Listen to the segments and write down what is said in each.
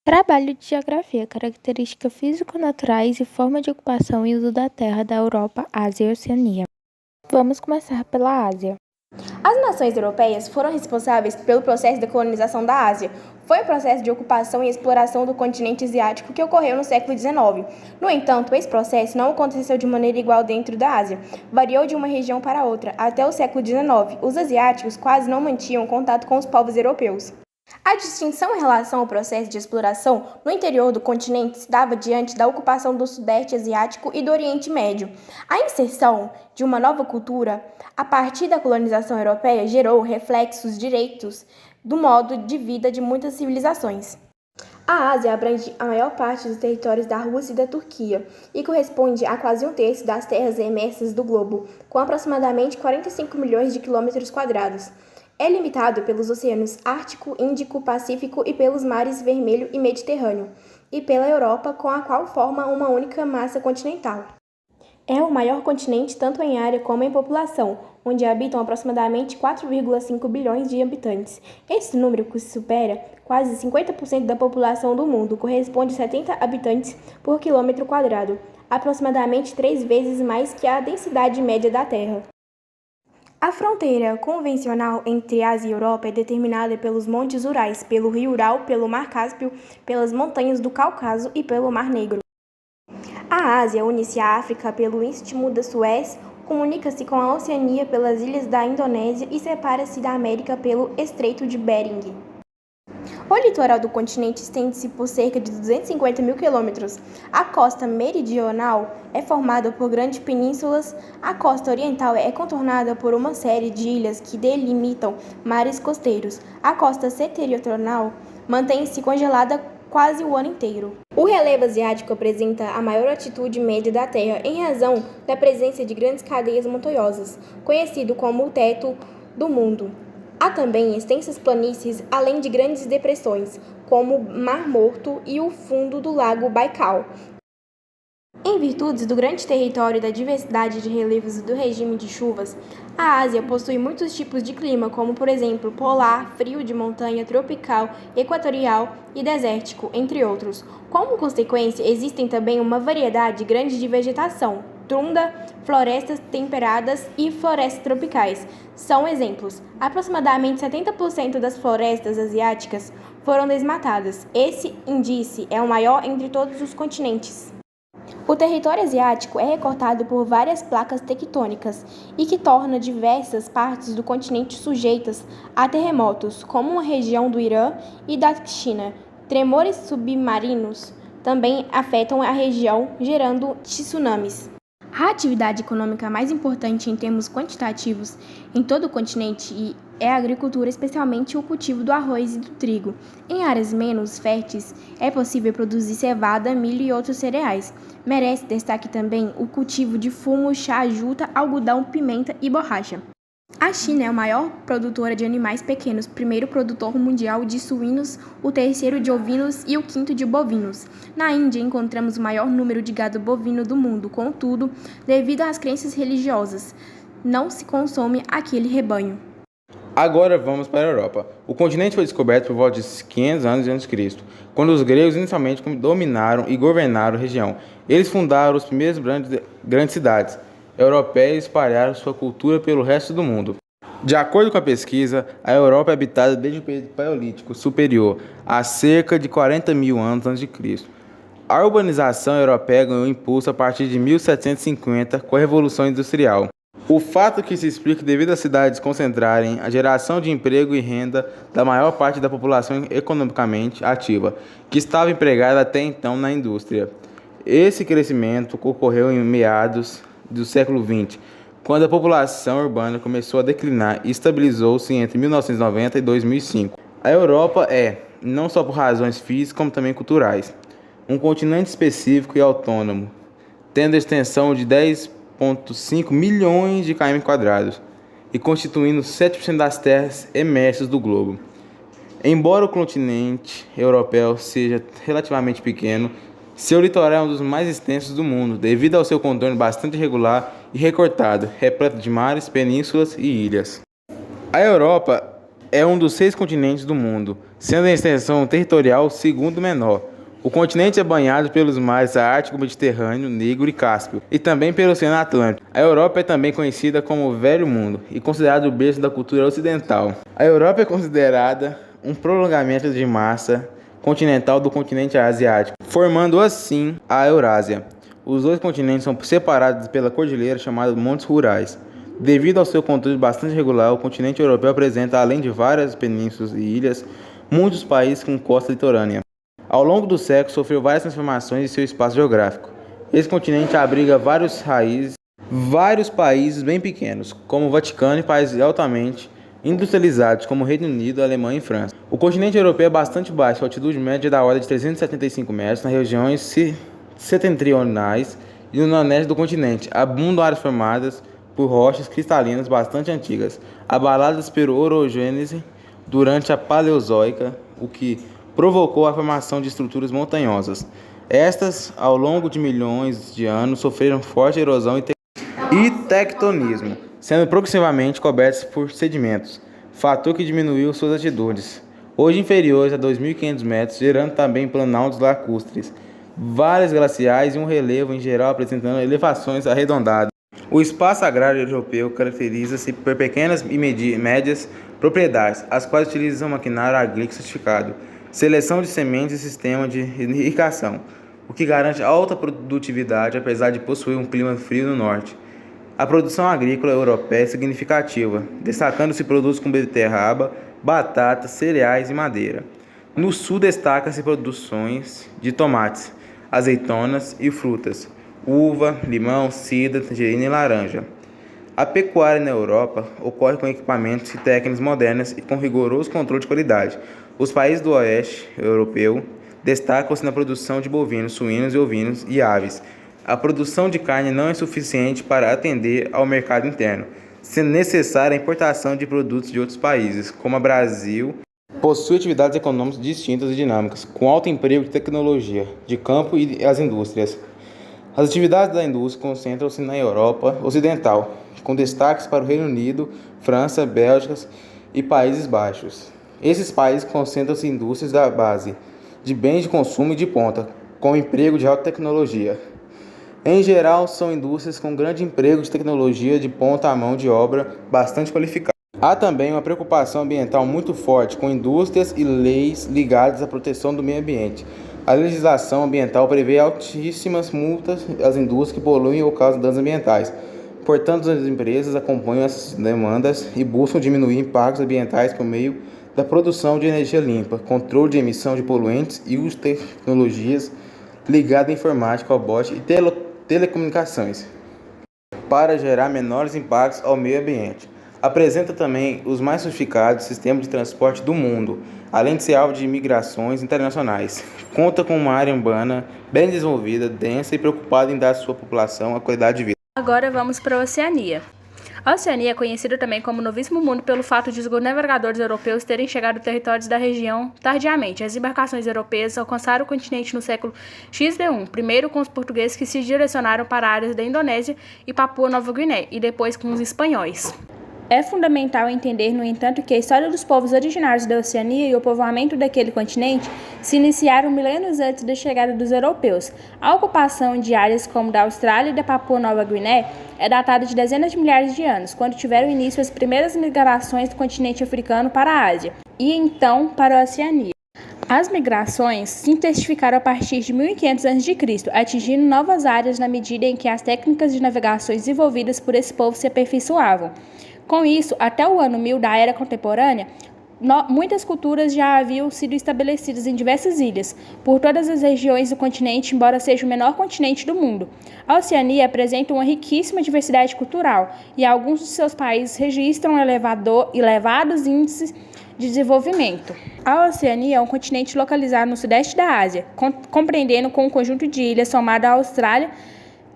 Trabalho de geografia, características físico-naturais e forma de ocupação e uso da terra da Europa, Ásia e Oceania. Vamos começar pela Ásia. As nações europeias foram responsáveis pelo processo da colonização da Ásia. Foi o processo de ocupação e exploração do continente asiático que ocorreu no século XIX. No entanto, esse processo não aconteceu de maneira igual dentro da Ásia. Variou de uma região para outra. Até o século XIX, os asiáticos quase não mantinham contato com os povos europeus. A distinção em relação ao processo de exploração no interior do continente se dava diante da ocupação do Sudeste Asiático e do Oriente Médio. A inserção de uma nova cultura a partir da colonização europeia gerou reflexos diretos do modo de vida de muitas civilizações. A Ásia abrange a maior parte dos territórios da Rússia e da Turquia e corresponde a quase um terço das terras emersas do globo, com aproximadamente 45 milhões de quilômetros quadrados. É limitado pelos oceanos Ártico, Índico, Pacífico e pelos mares Vermelho e Mediterrâneo, e pela Europa, com a qual forma uma única massa continental. É o maior continente tanto em área como em população, onde habitam aproximadamente 4,5 bilhões de habitantes. Esse número, que supera quase 50% da população do mundo, corresponde a 70 habitantes por quilômetro quadrado, aproximadamente 3 vezes mais que a densidade média da Terra. A fronteira convencional entre Ásia e Europa é determinada pelos montes Urais, pelo rio Ural, pelo Mar Cáspio, pelas montanhas do Cáucaso e pelo Mar Negro. A Ásia une-se à África pelo Istmo de Suez, comunica-se com a Oceania pelas ilhas da Indonésia e separa-se da América pelo Estreito de Bering. O litoral do continente estende-se por cerca de 250 mil quilômetros. A costa meridional é formada por grandes penínsulas. A costa oriental é contornada por uma série de ilhas que delimitam mares costeiros. A costa setentrional mantém-se congelada quase o ano inteiro. O relevo asiático apresenta a maior altitude média da Terra em razão da presença de grandes cadeias montanhosas, conhecido como o teto do mundo. Há também extensas planícies, além de grandes depressões, como o Mar Morto e o fundo do Lago Baikal. Em virtude do grande território e da diversidade de relevos e do regime de chuvas, a Ásia possui muitos tipos de clima, como por exemplo polar, frio de montanha, tropical, equatorial e desértico, entre outros. Como consequência, existem também uma variedade grande de vegetação. Tundra, florestas temperadas e florestas tropicais são exemplos. Aproximadamente 70% das florestas asiáticas foram desmatadas. Esse índice é o maior entre todos os continentes. O território asiático é recortado por várias placas tectônicas e que torna diversas partes do continente sujeitas a terremotos, como a região do Irã e da China. Tremores submarinos também afetam a região, gerando tsunamis. A atividade econômica mais importante em termos quantitativos em todo o continente é a agricultura, especialmente o cultivo do arroz e do trigo. Em áreas menos férteis, é possível produzir cevada, milho e outros cereais. Merece destaque também o cultivo de fumo, chá, juta, algodão, pimenta e borracha. A China é a maior produtora de animais pequenos, primeiro produtor mundial de suínos, o terceiro de ovinos e o quinto de bovinos. Na Índia encontramos o maior número de gado bovino do mundo, contudo, devido às crenças religiosas, não se consome aquele rebanho. Agora vamos para a Europa. O continente foi descoberto por volta de 500 anos a.C., quando os gregos inicialmente dominaram e governaram a região. Eles fundaram as primeiras grandes cidades europeias e espalharam sua cultura pelo resto do mundo. De acordo com a pesquisa, a Europa é habitada desde o período Paleolítico Superior, há cerca de 40 mil anos a.C. A urbanização europeia ganhou impulso a partir de 1750 com a Revolução Industrial. O fato que se explica devido às cidades concentrarem a geração de emprego e renda da maior parte da população economicamente ativa, que estava empregada até então na indústria. Esse crescimento ocorreu em meados do século XX, quando a população urbana começou a declinar e estabilizou-se entre 1990 e 2005. A Europa é, não só por razões físicas, como também culturais, um continente específico e autônomo, tendo extensão de 10,5 milhões de km² e constituindo 7% das terras emersas do globo. Embora o continente europeu seja relativamente pequeno, seu litoral é um dos mais extensos do mundo, devido ao seu contorno bastante irregular e recortado, repleto de mares, penínsulas e ilhas. A Europa é um dos 6 continentes do mundo, sendo em extensão territorial o segundo menor. O continente é banhado pelos mares Ártico, Mediterrâneo, Negro e Cáspio, e também pelo Oceano Atlântico. A Europa é também conhecida como o Velho Mundo e considerada o berço da cultura ocidental. A Europa é considerada um prolongamento de massa continental do continente asiático, formando assim a Eurásia. Os dois continentes são separados pela cordilheira chamada Montes Rurais. Devido ao seu controle bastante regular, o continente europeu apresenta, além de várias penínsulas e ilhas, muitos países com costa litorânea. Ao longo do século, sofreu várias transformações em seu espaço geográfico. Esse continente abriga vários países bem pequenos, como o Vaticano, e países altamente industrializados, como o Reino Unido, Alemanha e França. O continente europeu é bastante baixo, com altitude média da ordem de 375 metros nas regiões setentrionais e no nordeste do continente. Abundam áreas formadas por rochas cristalinas bastante antigas, abaladas pela orogênese durante a Paleozoica, o que provocou a formação de estruturas montanhosas. Estas, ao longo de milhões de anos, sofreram forte erosão e tectonismo, sendo progressivamente cobertas por sedimentos, fator que diminuiu suas altitudes, hoje inferiores a 2.500 metros, gerando também planaltos lacustres, várias glaciais e um relevo em geral apresentando elevações arredondadas. O espaço agrário europeu caracteriza-se por pequenas e médias propriedades, as quais utilizam maquinário agrícola certificado, seleção de sementes e sistema de irrigação, o que garante alta produtividade apesar de possuir um clima frio no norte. A produção agrícola europeia é significativa, destacando-se produtos como beterraba, batata, cereais e madeira. No sul destaca-se produções de tomates, azeitonas e frutas, uva, limão, cidra, tangerina e laranja. A pecuária na Europa ocorre com equipamentos e técnicas modernas e com rigoroso controle de qualidade. Os países do oeste europeu destacam-se na produção de bovinos, suínos e ovinos e aves. A produção de carne não é suficiente para atender ao mercado interno, sendo necessária a importação de produtos de outros países, como o Brasil. Possui atividades econômicas distintas e dinâmicas, com alto emprego de tecnologia, de campo e as indústrias. As atividades da indústria concentram-se na Europa Ocidental, com destaques para o Reino Unido, França, Bélgica e Países Baixos. Esses países concentram-se em indústrias da base, de bens de consumo e de ponta, com emprego de alta tecnologia. Em geral, são indústrias com grande emprego de tecnologia de ponta à mão de obra bastante qualificada. Há também uma preocupação ambiental muito forte, com indústrias e leis ligadas à proteção do meio ambiente. A legislação ambiental prevê altíssimas multas às indústrias que poluem ou causam danos ambientais. Portanto, as empresas acompanham essas demandas e buscam diminuir impactos ambientais por meio da produção de energia limpa, controle de emissão de poluentes e uso de tecnologias ligadas à informática, robótica e telecomunicações, para gerar menores impactos ao meio ambiente. Apresenta também os mais sofisticados sistemas de transporte do mundo, além de ser alvo de migrações internacionais. Conta com uma área urbana bem desenvolvida, densa e preocupada em dar à sua população a qualidade de vida. Agora vamos para a Oceania. A Oceania é conhecida também como Novíssimo Mundo pelo fato de os navegadores europeus terem chegado a territórios da região tardiamente. As embarcações europeias alcançaram o continente no século XD1, primeiro com os portugueses que se direcionaram para áreas da Indonésia e Papua Nova Guiné, e depois com os espanhóis. É fundamental entender, no entanto, que a história dos povos originários da Oceania e o povoamento daquele continente se iniciaram milênios antes da chegada dos europeus. A ocupação de áreas como da Austrália e da Papua Nova Guiné é datada de dezenas de milhares de anos, quando tiveram início as primeiras migrações do continente africano para a Ásia e então para a Oceania. As migrações se intensificaram a partir de 1500 a.C., atingindo novas áreas na medida em que as técnicas de navegação desenvolvidas por esse povo se aperfeiçoavam. Com isso, até o ano 1000 da Era Contemporânea, muitas culturas já haviam sido estabelecidas em diversas ilhas, por todas as regiões do continente, embora seja o menor continente do mundo. A Oceania apresenta uma riquíssima diversidade cultural e alguns de seus países registram elevados índices de desenvolvimento. A Oceania é um continente localizado no sudeste da Ásia, compreendendo com um conjunto de ilhas somado à Austrália,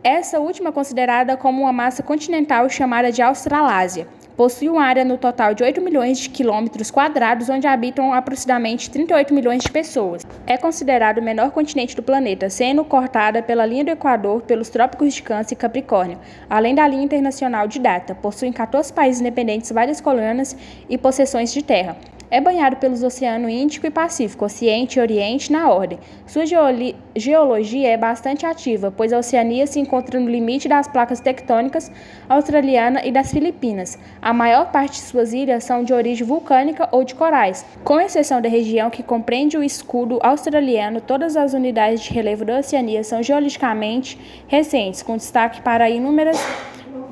essa última considerada como uma massa continental chamada de Australásia. Possui uma área no total de 8 milhões de quilômetros quadrados, onde habitam aproximadamente 38 milhões de pessoas. É considerado o menor continente do planeta, sendo cortada pela linha do Equador pelos trópicos de Câncer e Capricórnio, além da linha internacional de data. Possui 14 países independentes, várias colônias e possessões de terra. É banhado pelos oceanos Índico e Pacífico, Ocidente e Oriente na ordem. Sua geologia é bastante ativa, pois a Oceania se encontra no limite das placas tectônicas australiana e das Filipinas. A maior parte de suas ilhas são de origem vulcânica ou de corais. Com exceção da região que compreende o escudo australiano, todas as unidades de relevo da Oceania são geologicamente recentes, com destaque para inúmeras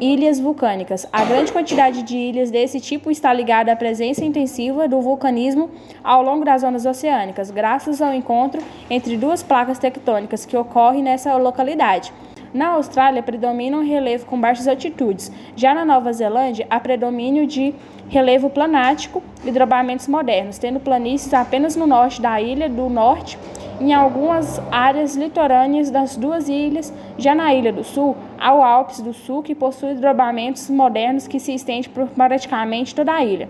ilhas vulcânicas. A grande quantidade de ilhas desse tipo está ligada à presença intensiva do vulcanismo ao longo das zonas oceânicas, graças ao encontro entre duas placas tectônicas que ocorre nessa localidade. Na Austrália, predomina um relevo com baixas altitudes. Já na Nova Zelândia, há predomínio de relevo planático e drobamentos modernos, tendo planícies apenas no norte da Ilha do Norte, em algumas áreas litorâneas das duas ilhas. Já na Ilha do Sul, há o Alpes do Sul, que possui drobamentos modernos que se estende por praticamente toda a ilha.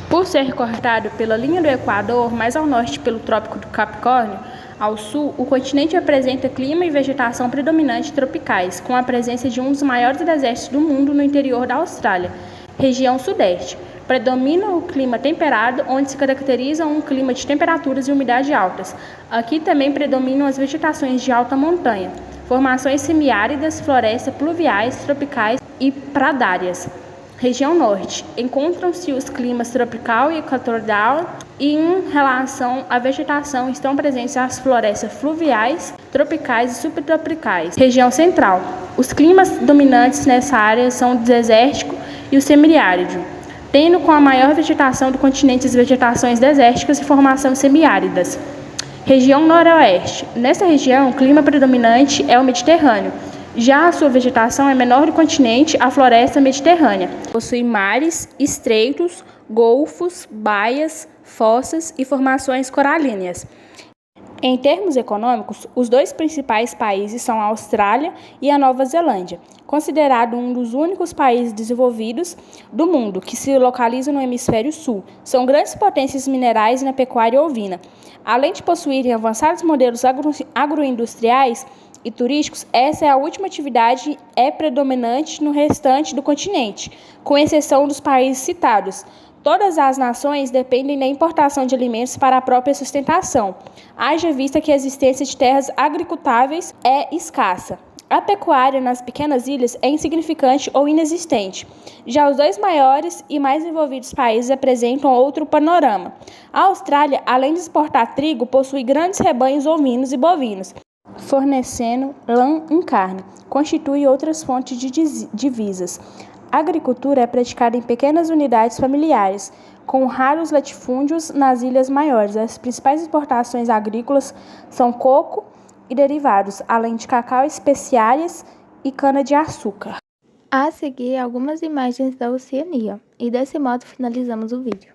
Por ser cortado pela linha do Equador, mais ao norte pelo Trópico do Capricórnio, ao sul, o continente apresenta clima e vegetação predominante tropicais, com a presença de um dos maiores desertos do mundo no interior da Austrália, região sudeste. Predomina o clima temperado, onde se caracteriza um clima de temperaturas e umidade altas. Aqui também predominam as vegetações de alta montanha, formações semiáridas, florestas pluviais, tropicais e pradárias. Região norte, encontram-se os climas tropical e equatorial e em relação à vegetação estão presentes as florestas fluviais, tropicais e subtropicais. Região central, os climas dominantes nessa área são o desértico e o semiárido, tendo com a maior vegetação do continente as vegetações desérticas e formações semiáridas. Região noroeste, nessa região o clima predominante é o mediterrâneo. Já a sua vegetação é menor do continente, a floresta mediterrânea. Possui mares, estreitos, golfos, baias, fossas e formações coralíneas. Em termos econômicos, os dois principais países são a Austrália e a Nova Zelândia, considerado um dos únicos países desenvolvidos do mundo que se localiza no hemisfério sul. São grandes potências minerais na pecuária ovina. Além de possuírem avançados modelos agroindustriais e turísticos, essa é a última atividade predominante no restante do continente, com exceção dos países citados. Todas as nações dependem da importação de alimentos para a própria sustentação, haja vista que a existência de terras agricultáveis é escassa. A pecuária nas pequenas ilhas é insignificante ou inexistente. Já os dois maiores e mais envolvidos países apresentam outro panorama. A Austrália, além de exportar trigo, possui grandes rebanhos ovinos e bovinos, fornecendo lã em carne, constitui outras fontes de divisas. A agricultura é praticada em pequenas unidades familiares, com raros latifúndios nas ilhas maiores. As principais exportações agrícolas são coco e derivados, além de cacau, especiarias e cana-de-açúcar. A seguir, algumas imagens da Oceania. E desse modo finalizamos o vídeo.